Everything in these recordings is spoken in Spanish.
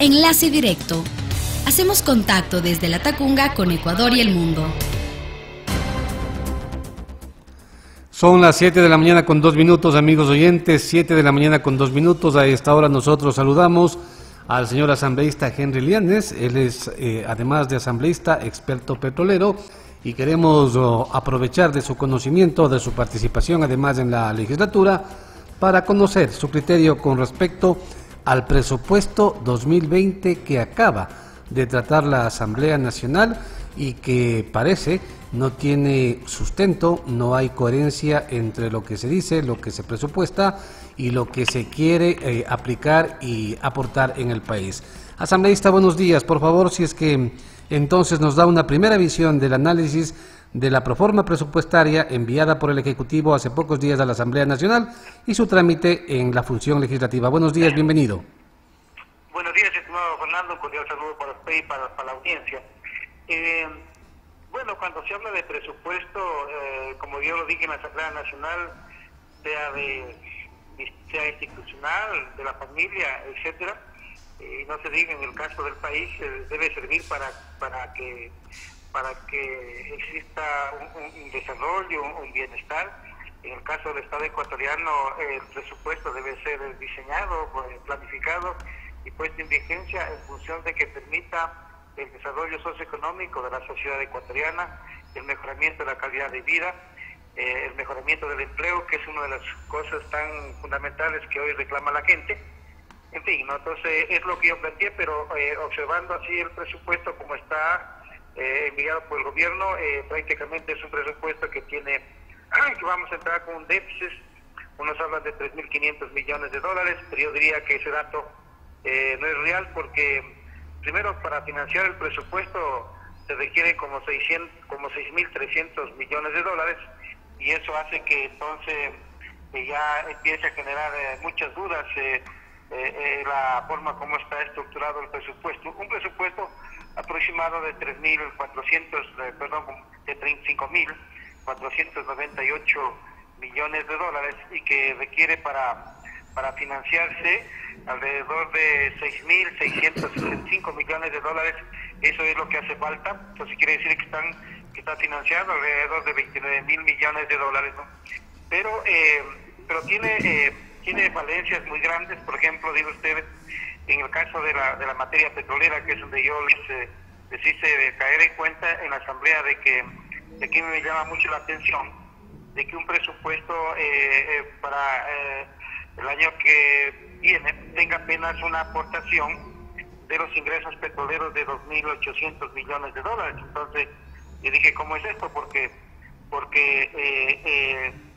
Enlace Directo. Hacemos contacto desde La Tacunga con Ecuador y el mundo. Son las 7 de la mañana con 2 minutos, amigos oyentes, 7 de la mañana con 2 minutos. A esta hora nosotros saludamos al señor asambleísta Henry Lianes. Él es, además de asambleísta, experto petrolero, y queremos aprovechar de su conocimiento, de su participación, además en la legislatura, para conocer su criterio con respecto al presupuesto 2020 que acaba de tratar la Asamblea Nacional y que parece no tiene sustento, no hay coherencia entre lo que se dice, lo que se presupuesta y lo que se quiere aplicar y aportar en el país. Asambleísta, buenos días. Por favor, si es que entonces nos da una primera visión del análisis de la proforma presupuestaria enviada por el Ejecutivo hace pocos días a la Asamblea Nacional y su trámite en la función legislativa. Buenos días, bienvenido. Buenos días, estimado Fernando, un cordial saludo para usted y para la audiencia. Bueno, cuando se habla de presupuesto, como yo lo dije en la Asamblea Nacional, sea institucional, de la familia, etcétera, y no se diga en el caso del país, debe servir para que exista un desarrollo, un bienestar. En el caso del Estado ecuatoriano, el presupuesto debe ser diseñado, planificado y puesto en vigencia en función de que permita el desarrollo socioeconómico de la sociedad ecuatoriana, el mejoramiento de la calidad de vida, el mejoramiento del empleo, que es una de las cosas tan fundamentales que hoy reclama la gente. En fin, ¿no? Entonces es lo que yo planteé, pero observando así el presupuesto como está enviado por el gobierno, prácticamente es un presupuesto que vamos a entrar con un déficit. Unos hablan de 3.500 millones de dólares, pero yo diría que ese dato no es real, porque primero, para financiar el presupuesto se requiere como 6.300 millones de dólares, y eso hace que entonces ya empiece a generar muchas dudas la forma como está estructurado el presupuesto. Un presupuesto aproximado de 35.498 millones de dólares, y que requiere para financiarse alrededor de 6.665 millones de dólares. Eso es lo que hace falta. Entonces quiere decir que está financiado alrededor de 29.000 millones de dólares, ¿no? Pero tiene falencias muy grandes. Por ejemplo, digo usted, en el caso de la materia petrolera, que es donde yo les hice caer en cuenta en la asamblea de que me llama mucho la atención de que un presupuesto para el año que viene tenga apenas una aportación de los ingresos petroleros de 2.800 millones de dólares. Entonces yo dije, ¿cómo es esto? Porque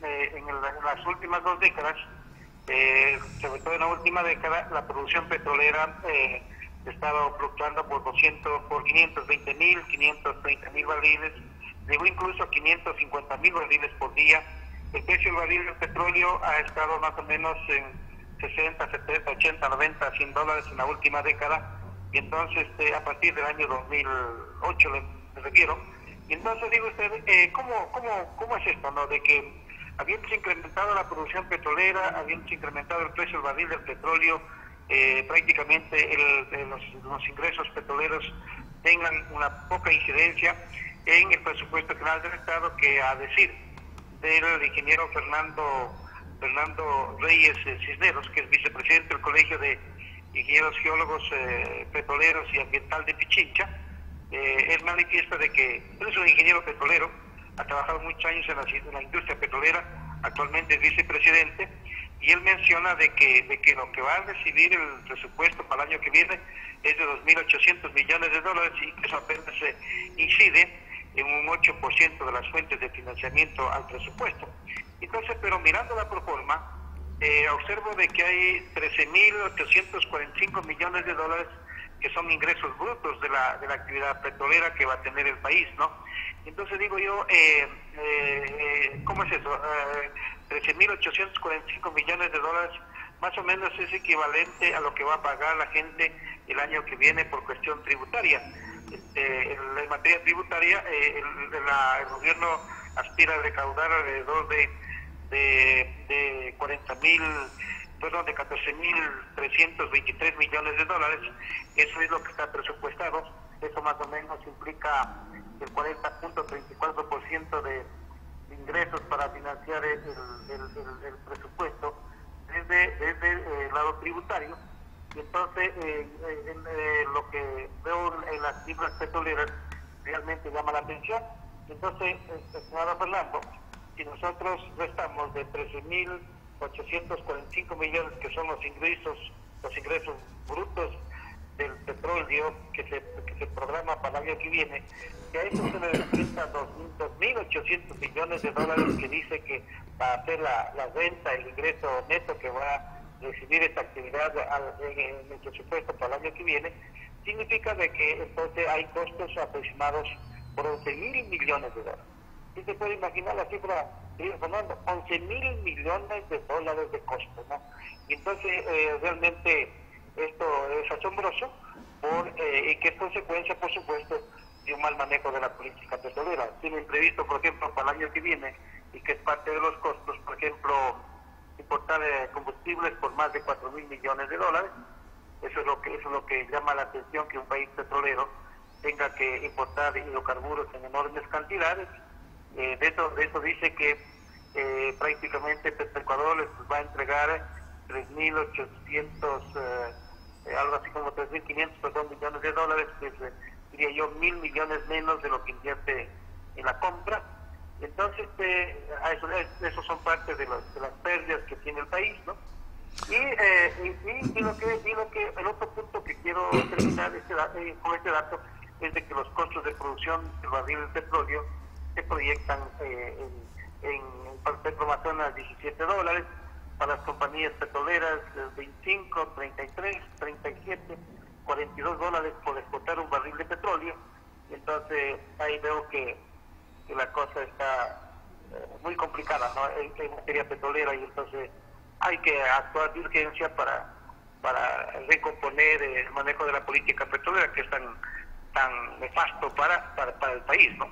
en las últimas 2 décadas, sobre todo en la última década, la producción petrolera ha estado fluctuando por 520.000, 530.000 barriles, llegó incluso a 550.000 barriles por día. El precio del barril del petróleo ha estado más o menos en 60, 70, 80, 90, 100 dólares en la última década, y entonces a partir del año 2008 me refiero. Y entonces digo usted, ¿cómo es esto, no? De que habiéndose incrementado la producción petrolera, habiéndose incrementado el precio del barril del petróleo, prácticamente los ingresos petroleros tengan una poca incidencia en el presupuesto general del Estado, que a decir del ingeniero Fernando Reyes Cisneros, que es vicepresidente del Colegio de Ingenieros Geólogos Petroleros y Ambiental de Pichincha, él manifiesta de que él es un ingeniero petrolero, ha trabajado muchos años en la industria petrolera, actualmente es vicepresidente, y él menciona de que lo que va a recibir el presupuesto para el año que viene es de 2.800 millones de dólares, y que eso apenas incide en un 8% de las fuentes de financiamiento al presupuesto. Entonces, pero mirando la proforma, observo de que hay 13.845 millones de dólares que son ingresos brutos de la actividad petrolera que va a tener el país, ¿no? Entonces digo yo, ¿cómo es eso? 13.845 millones de dólares más o menos es equivalente a lo que va a pagar la gente el año que viene por cuestión tributaria. En materia tributaria, el gobierno aspira a recaudar alrededor de 40.000 perdón, de 14.323 millones de dólares. Eso es lo que está presupuestado. Eso más o menos implica el 40.34% de ingresos para financiar el presupuesto desde el lado tributario. Y entonces lo que veo en las cifras petroleras realmente llama la atención. Entonces, estimado Fernando, si nosotros restamos de 13.845 millones, que son los ingresos brutos del petróleo que se programa para el año que viene, que a eso se le descuenta 2.800 millones de dólares que dice que va a hacer la renta, el ingreso neto que va a recibir esta actividad en el presupuesto para el año que viene, significa de que entonces hay costos aproximados por 11.000 millones de dólares. ¿Sí se puede imaginar la cifra, Fernando? 11.000 millones de dólares de costos, ¿no? Y entonces realmente esto es asombroso y que es consecuencia, por supuesto, de un mal manejo de la política petrolera. Tienen previsto, por ejemplo, para el año que viene, y que es parte de los costos, por ejemplo, importar combustibles por más de 4.000 millones de dólares. Eso es lo que llama la atención, que un país petrolero tenga que importar hidrocarburos en enormes cantidades. De eso dice que prácticamente Petroecuador les va a entregar 3.800, algo así como 3.500 millones de dólares, pues diría yo 1.000 millones menos de lo que invierte en la compra. Entonces, esos son parte de las pérdidas que tiene el país, ¿no? Y el otro punto que quiero terminar con este dato es de que los costos de producción del barril de petróleo se proyectan para Petroamazonas $17, para las compañías petroleras 25, 33, 37, $42 por exportar un barril de petróleo. Entonces ahí veo que la cosa está muy complicada, ¿no? en materia petrolera, y entonces hay que actuar de urgencia para recomponer el manejo de la política petrolera, que es tan nefasto para el país, ¿no?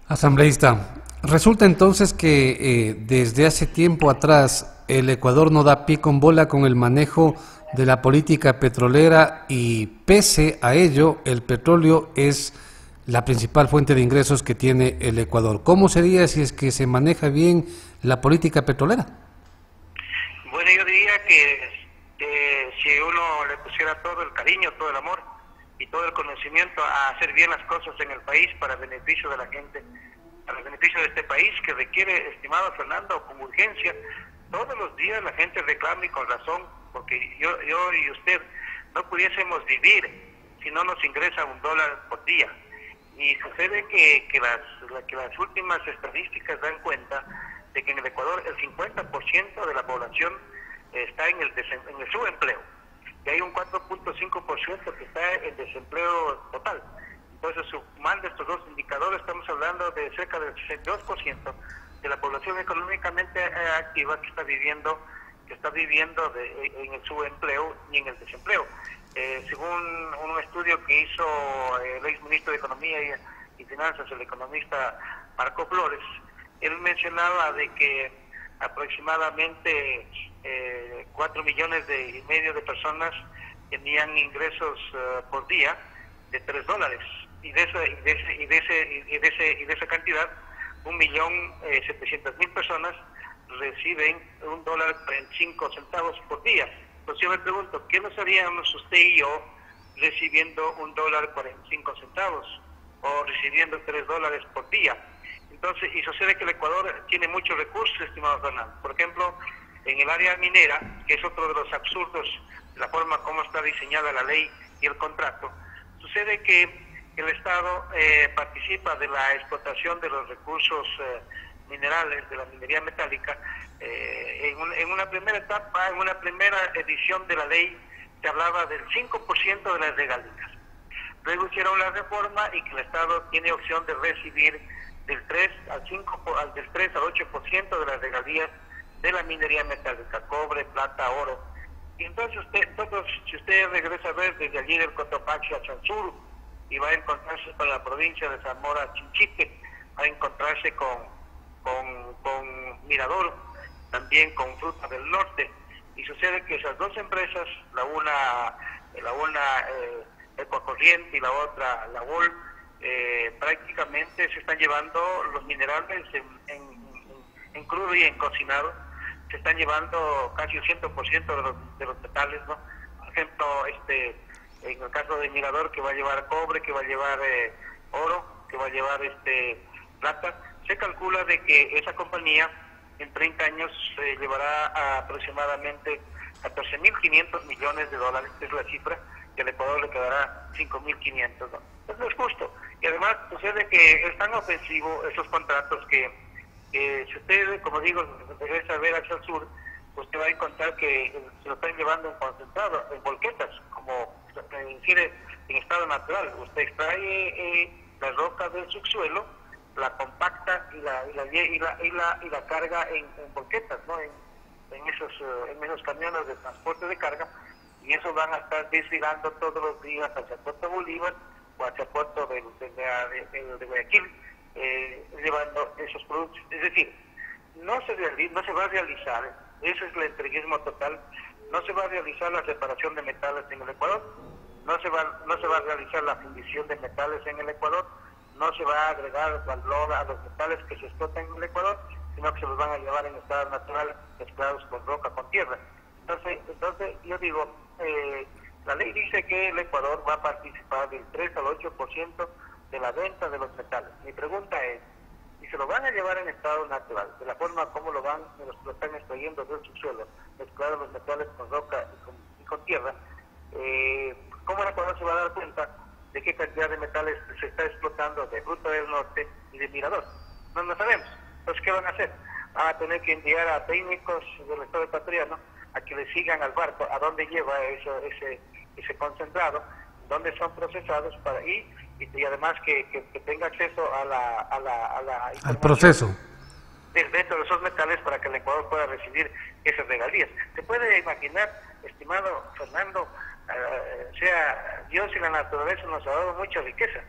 Asambleísta, resulta entonces que desde hace tiempo atrás el Ecuador no da pie con bola con el manejo de la política petrolera, y pese a ello el petróleo es la principal fuente de ingresos que tiene el Ecuador. ¿Cómo sería si es que se maneja bien la política petrolera? Bueno, yo diría que si uno le pusiera todo el cariño, todo el amor y todo el conocimiento a hacer bien las cosas en el país para el beneficio de la gente, para el beneficio de este país, que requiere, estimado Fernando, con urgencia. Todos los días la gente reclama, y con razón, porque yo y usted no pudiésemos vivir si no nos ingresa $1 por día. Y sucede que las últimas estadísticas dan cuenta de que en el Ecuador el 50% de la población está en el subempleo, y hay un 4.5% que está en desempleo total. Entonces, sumando estos dos indicadores, estamos hablando de cerca del 62% de la población económicamente activa que está viviendo en el subempleo y en el desempleo. Según un estudio que hizo el exministro de Economía y Finanzas, el economista Marco Flores, él mencionaba de que aproximadamente 4,5 millones de personas tenían ingresos por día de $3, y de esa cantidad 1.700.000 personas reciben $1.45 por día. Entonces yo me pregunto, ¿qué nos haríamos usted y yo recibiendo $1.45 o recibiendo $3 por día? Entonces, y sucede que el Ecuador tiene muchos recursos, estimado Fernando. Por ejemplo, en el área minera, que es otro de los absurdos de la forma como está diseñada la ley y el contrato, sucede que el Estado participa de la explotación de los recursos minerales, de la minería metálica. En una primera etapa, en una primera edición de la ley, se hablaba del 5% de las regalías. Luego hicieron la reforma y que el Estado tiene opción de recibir del 3 al 8% de las regalías de la minería metálica, cobre, plata, oro. Y entonces si usted regresa a ver desde allí del Cotopaxi a Chanzuru, y va a encontrarse para la provincia de Zamora, Chinchipe, va a encontrarse con Mirador, también con Fruta del Norte. y sucede que esas dos empresas, la una Ecuacorriente y la otra la BOL, prácticamente se están llevando los minerales en crudo y en cocinado, se están llevando casi un 100% de los metales, ¿no? Por ejemplo, en el caso de Mirador, que va a llevar cobre, que va a llevar oro, que va a llevar plata, se calcula de que esa compañía en 30 años llevará a aproximadamente 14.500 millones de dólares, es la cifra, y al Ecuador le quedará 5.500, ¿no? Eso no es justo. Y además sucede que es tan ofensivo esos contratos que si usted, como digo, regresa a ver hacia el sur, usted va a encontrar que se lo están llevando en concentrado, en volquetas, como se incide en estado natural. Usted extrae la roca del subsuelo, la compacta y la carga en volquetas, ¿no? En esos camiones de transporte de carga, y eso van a estar desfilando todos los días hacia Puerto Bolívar o hacia Puerto de Guayaquil, llevando esos productos. Es decir, no se va a realizar, eso es el entreguismo total, no se va a realizar la separación de metales en el Ecuador, no se va a realizar la fundición de metales en el Ecuador, no se va a agregar valor a los metales que se explotan en el Ecuador, sino que se los van a llevar en estado natural, mezclados con roca, con tierra. Entonces yo digo, la ley dice que el Ecuador va a participar del 3 al 8% de la venta de los metales. Mi pregunta es, si se lo van a llevar en estado natural, de la forma como lo están extrayendo del subsuelo, mezclados los metales con roca y con tierra, ¿cómo el Ecuador se va a dar cuenta de qué cantidad de metales se está explotando de Ruta del Norte y de Mirador? No lo sabemos. Entonces, ¿qué van a hacer? Van a tener que enviar a técnicos del Estado ecuatoriano a que le sigan al barco a dónde lleva ese concentrado, dónde son procesados y además que tenga acceso al proceso dentro de esos metales para que el Ecuador pueda recibir esas regalías. Se puede imaginar, estimado Fernando, Dios y la naturaleza nos ha dado mucha riqueza,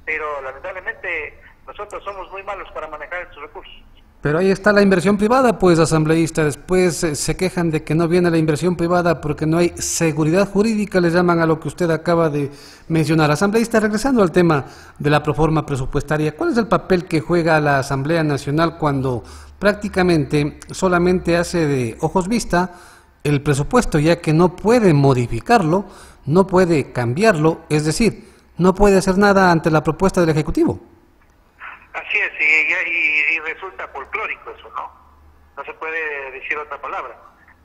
pero lamentablemente nosotros somos muy malos para manejar estos recursos. Pero ahí está la inversión privada, pues, asambleísta. Después se quejan de que no viene la inversión privada porque no hay seguridad jurídica, le llaman a lo que usted acaba de mencionar. Asambleísta, regresando al tema de la proforma presupuestaria, ¿cuál es el papel que juega la Asamblea Nacional cuando prácticamente solamente hace de ojos vista el presupuesto, ya que no puede modificarlo, no puede cambiarlo, es decir, no puede hacer nada ante la propuesta del Ejecutivo? Así es, y resulta folclórico eso, ¿no? No se puede decir otra palabra.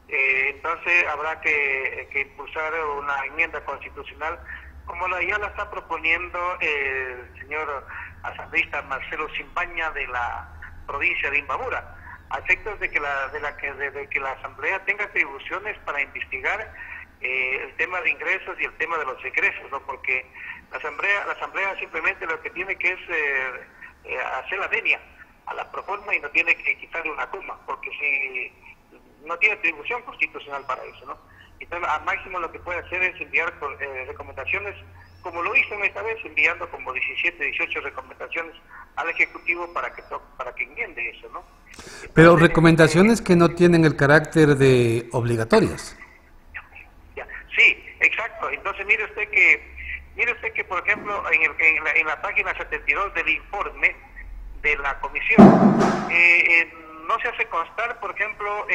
Entonces habrá que impulsar una enmienda constitucional como ya la está proponiendo el señor asambleísta Marcelo Simbaña de la provincia de Imbabura, a efectos de que la Asamblea tenga atribuciones para investigar el tema de ingresos y el tema de los egresos, ¿no? Porque la Asamblea simplemente lo que tiene que es hacer la venia a la proforma y no tiene que quitarle una coma, porque si no tiene atribución constitucional para eso, ¿no? Entonces, al máximo lo que puede hacer es enviar recomendaciones, como lo hizo esta vez, enviando como 17, 18 recomendaciones al Ejecutivo para que enmiende eso, ¿no? Pero recomendaciones que no tienen el carácter de obligatorias. Sí, exacto. Entonces mire usted que por ejemplo en la página 72 del informe de la comisión no se hace constar, por ejemplo,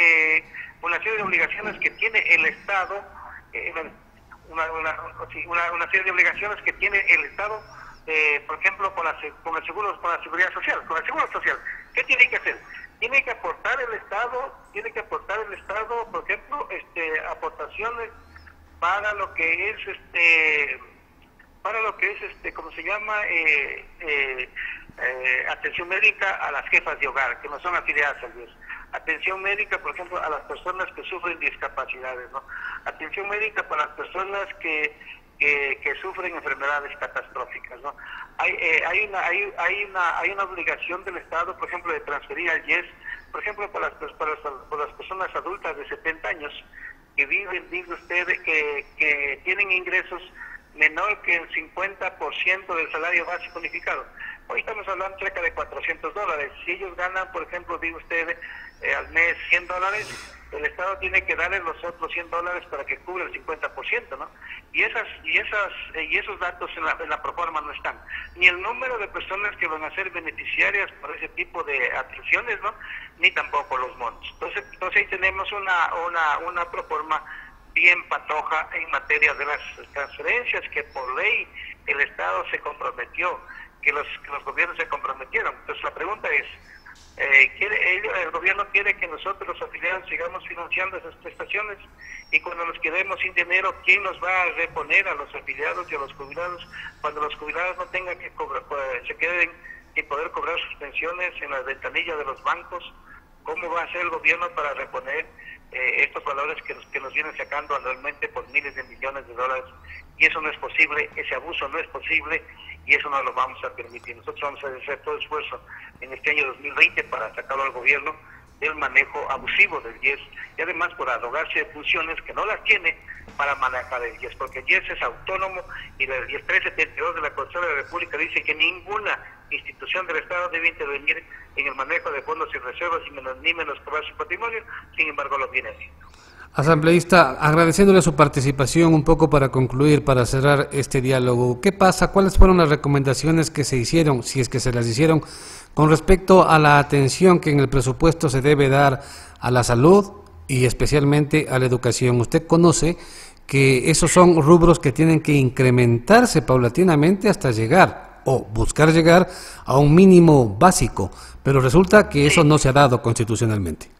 una serie de obligaciones que tiene el Estado, una serie de obligaciones que tiene el Estado, por ejemplo, con la seguridad social, con el seguro social. ¿Qué tiene que hacer? Tiene que aportar el Estado, por ejemplo, aportaciones para lo que es ¿cómo se llama? Atención médica a las jefas de hogar, que no son afiliadas al IES. Atención médica, por ejemplo, a las personas que sufren discapacidades, ¿no? Atención médica para las personas que sufren enfermedades catastróficas, ¿no? Hay una obligación del Estado, por ejemplo, de transferir al IES, por ejemplo, por las personas adultas de 70 años que viven, dice usted, que tienen ingresos menor que el 50% del salario básico unificado. hoy estamos hablando cerca de $400. Si ellos ganan, por ejemplo, digo usted, al mes $100, el Estado tiene que darle los otros $100 para que cubra el 50%, ¿no? Y esos datos en la proforma no están. Ni el número de personas que van a ser beneficiarias por ese tipo de atenciones, ¿no? Ni tampoco los montos. Entonces ahí tenemos una proforma bien patoja en materia de las transferencias que por ley el Estado se comprometió, que los gobiernos se comprometieron. Entonces la pregunta es, el gobierno quiere que nosotros los afiliados sigamos financiando esas prestaciones, y cuando nos quedemos sin dinero, ¿quién nos va a reponer a los afiliados y a los jubilados cuando los jubilados no tengan que cobrar, se queden sin poder cobrar sus pensiones en las ventanillas de los bancos? ¿Cómo va a hacer el gobierno para reponer estos valores que nos vienen sacando anualmente por miles de millones de dólares? Y eso no es posible, ese abuso no es posible, y eso no lo vamos a permitir. Nosotros vamos a hacer todo esfuerzo en este año 2020 para sacarlo al gobierno del manejo abusivo del IES, y además por arrogarse de funciones que no las tiene para manejar el IES, porque el IES es autónomo, y el 1372 de la Constitución de la República dice que ninguna institución del Estado debe intervenir en el manejo de fondos y reservas, ni menos cobrar su patrimonio. Sin embargo, lo viene haciendo. Asambleísta, agradeciéndole su participación un poco para concluir, para cerrar este diálogo, ¿qué pasa? ¿Cuáles fueron las recomendaciones que se hicieron, si es que se las hicieron, con respecto a la atención que en el presupuesto se debe dar a la salud y especialmente a la educación? Usted conoce que esos son rubros que tienen que incrementarse paulatinamente hasta llegar, o buscar llegar, a un mínimo básico, pero resulta que eso no se ha dado constitucionalmente.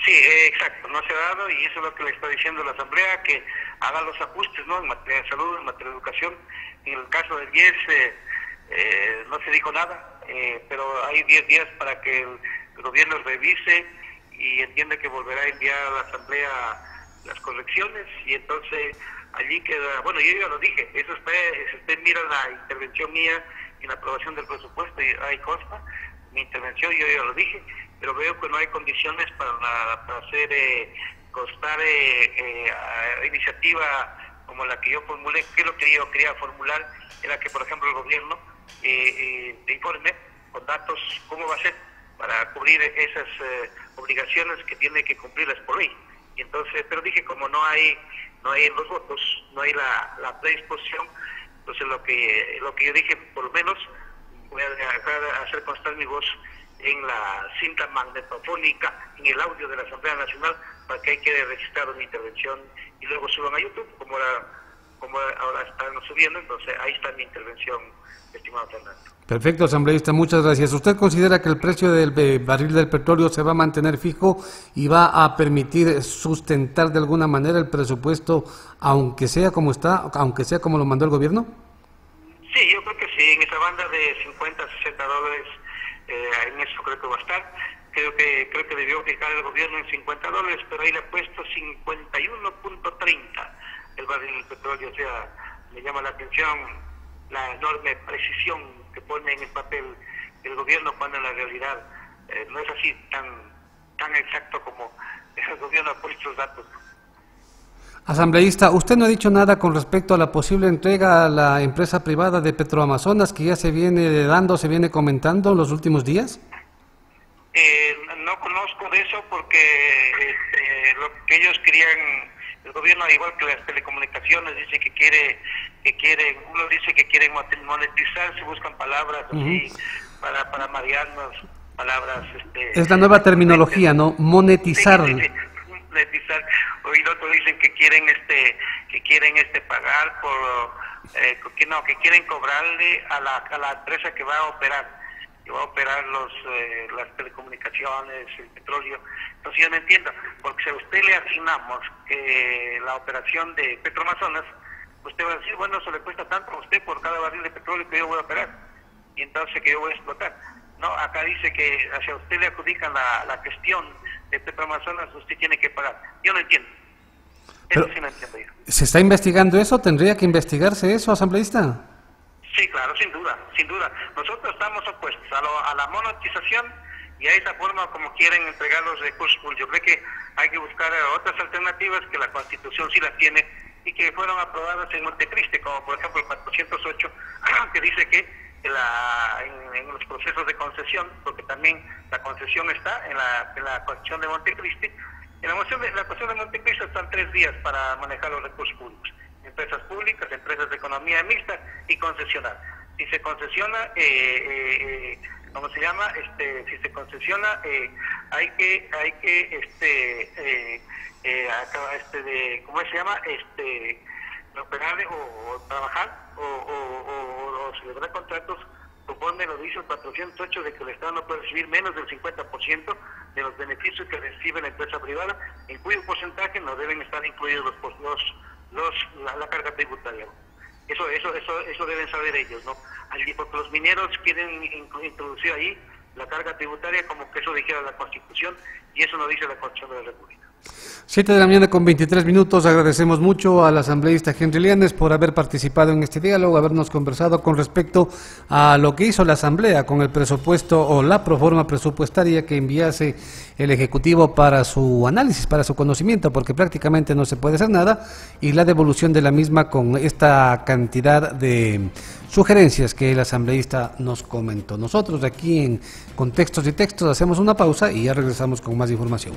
Sí, exacto, no se ha dado, y eso es lo que le está diciendo la Asamblea, que haga los ajustes, ¿no?, en materia de salud, en materia de educación. En el caso del IES no se dijo nada, pero hay 10 días para que el gobierno revise y entiende que volverá a enviar a la Asamblea las correcciones, y entonces allí queda, bueno, yo ya lo dije, eso está, si usted mira la intervención mía en la aprobación del presupuesto, y ahí consta mi intervención, yo ya lo dije, pero veo que no hay condiciones para hacer constar iniciativa como la que yo formulé. Que lo que yo quería formular era que, por ejemplo, el gobierno informe con datos cómo va a ser para cubrir esas obligaciones que tiene que cumplirlas por ley. Y entonces, pero dije, como no hay los votos, no hay la predisposición, entonces lo que yo dije, por lo menos voy a dejar hacer constar mi voz en la cinta magnetofónica, en el audio de la Asamblea Nacional, para que ahí quede registrado mi intervención, y luego suban a YouTube, como ahora están subiendo. Entonces ahí está mi intervención, estimado Fernando. Perfecto, asambleísta, muchas gracias. ¿Usted considera que el precio del barril del petróleo se va a mantener fijo y va a permitir sustentar de alguna manera el presupuesto, aunque sea como está, aunque sea como lo mandó el gobierno? Sí, yo creo que sí, en esa banda de $50 a $60, en eso creo que va a estar. Creo que debió fijar el gobierno en $50, pero ahí le ha puesto 51.30 el barril del petróleo. O sea, me llama la atención la enorme precisión que pone en el papel el gobierno, cuando en la realidad no es así tan exacto como el gobierno ha puesto los datos. Asambleísta, usted no ha dicho nada con respecto a la posible entrega a la empresa privada de Petroamazonas, que ya se viene comentando en los últimos días. No conozco de eso, porque lo que ellos querían, el gobierno, igual que las telecomunicaciones, dice que quieren, uno dice que quieren monetizar, se buscan palabras así para marearnos, palabras. Es la nueva terminología, ¿no? Monetizar. Sí, monetizar. Hoy otros dicen que quieren pagar por, que quieren cobrarle a la empresa que va a operar las telecomunicaciones, el petróleo. Entonces yo no entiendo, porque si a usted le asignamos la operación de Petroamazonas, usted va a decir, bueno, eso le cuesta tanto a usted por cada barril de petróleo que yo voy a operar, y entonces que yo voy a explotar. No, acá dice que hacia usted le adjudican la gestión de Petroamazonas, usted tiene que pagar. Yo no entiendo. Eso sí no entiendo yo. ¿Se está investigando eso? ¿Tendría que investigarse eso, asambleísta? Sí, claro, sin duda. Nosotros estamos opuestos a la monetización y a esa forma como quieren entregar los recursos públicos. Yo creo que hay que buscar otras alternativas que la Constitución sí las tiene y que fueron aprobadas en Montecristi, como por ejemplo el 408, que dice que en los procesos de concesión, porque también la concesión está en la concesión de Montecristi. En la concesión de Montecristi están 3 días para manejar los recursos públicos: empresas públicas, empresas de economía mixta y concesionar. Si se concesiona, ¿cómo se llama? Si se concesiona, hay que ¿cómo se llama? Operar o trabajar o celebrar contratos conforme lo dice el 408 de que el Estado no puede recibir menos del 50% de los beneficios que recibe la empresa privada, en cuyo porcentaje no deben estar incluidos la carga tributaria. Eso deben saber ellos, ¿no? Porque los mineros quieren introducir ahí la carga tributaria como que eso dijera la Constitución, y eso no dice la Constitución de la República. 7 de la mañana con 23 minutos. Agradecemos mucho al asambleísta Henry Lianes por haber participado en este diálogo, habernos conversado con respecto a lo que hizo la Asamblea con el presupuesto o la proforma presupuestaria que enviase el Ejecutivo para su análisis, para su conocimiento, porque prácticamente no se puede hacer nada, y la devolución de la misma con esta cantidad de sugerencias que el asambleísta nos comentó. Nosotros aquí en Contextos y Textos hacemos una pausa y ya regresamos con más información.